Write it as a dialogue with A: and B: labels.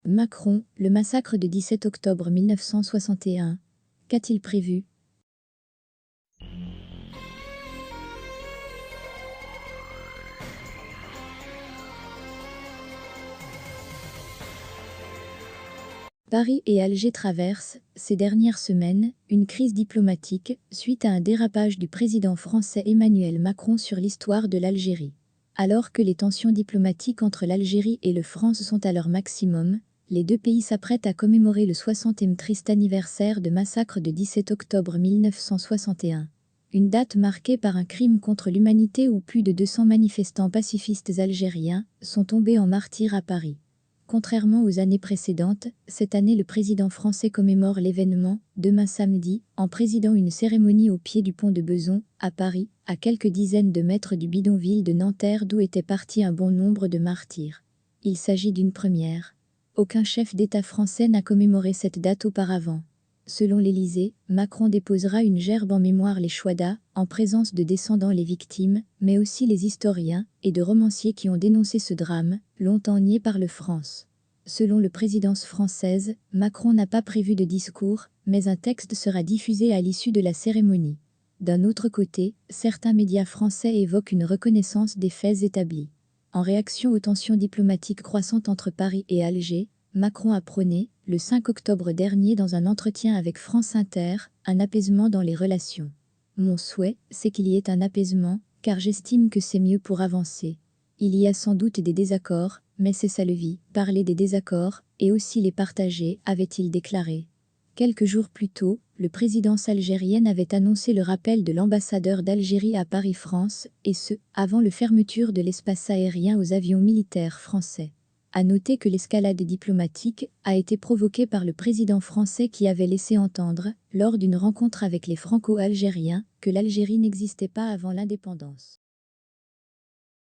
A: Macron, le massacre de 17 octobre 1961. Qu'a-t-il prévu? Paris et Alger traversent, ces dernières semaines, une crise diplomatique suite à un dérapage du président français Emmanuel Macron sur l'histoire de l'Algérie. Alors que les tensions diplomatiques entre l'Algérie et la France sont à leur maximum, les deux pays s'apprêtent à commémorer le 60e triste anniversaire de massacre de 17 octobre 1961. Une date marquée par un crime contre l'humanité où plus de 200 manifestants pacifistes algériens sont tombés en martyrs à Paris. Contrairement aux années précédentes, cette année le président français commémore l'événement, demain samedi, en présidant une cérémonie au pied du pont de Bezons, à Paris, à quelques dizaines de mètres du bidonville de Nanterre d'où étaient partis un bon nombre de martyrs. Il s'agit d'une première. Aucun chef d'État français n'a commémoré cette date auparavant. Selon l'Élysée, Macron déposera une gerbe en mémoire les Chouadas, en présence de descendants les victimes, mais aussi les historiens et de romanciers qui ont dénoncé ce drame, longtemps nié par le France. Selon la présidence française, Macron n'a pas prévu de discours, mais un texte sera diffusé à l'issue de la cérémonie. D'un autre côté, certains médias français évoquent une reconnaissance des faits établis. En réaction aux tensions diplomatiques croissantes entre Paris et Alger, Macron a prôné, le 5 octobre dernier dans un entretien avec France Inter, un apaisement dans les relations. Mon souhait, c'est qu'il y ait un apaisement, car j'estime que c'est mieux pour avancer. Il y a sans doute des désaccords, mais c'est ça la vie, parler des désaccords, et aussi les partager, avait-il déclaré. Quelques jours plus tôt, la présidence algérienne avait annoncé le rappel de l'ambassadeur d'Algérie à Paris-France, et ce, avant la fermeture de l'espace aérien aux avions militaires français. À noter que l'escalade diplomatique a été provoquée par le président français qui avait laissé entendre, lors d'une rencontre avec les Franco-Algériens, que l'Algérie n'existait pas avant l'indépendance.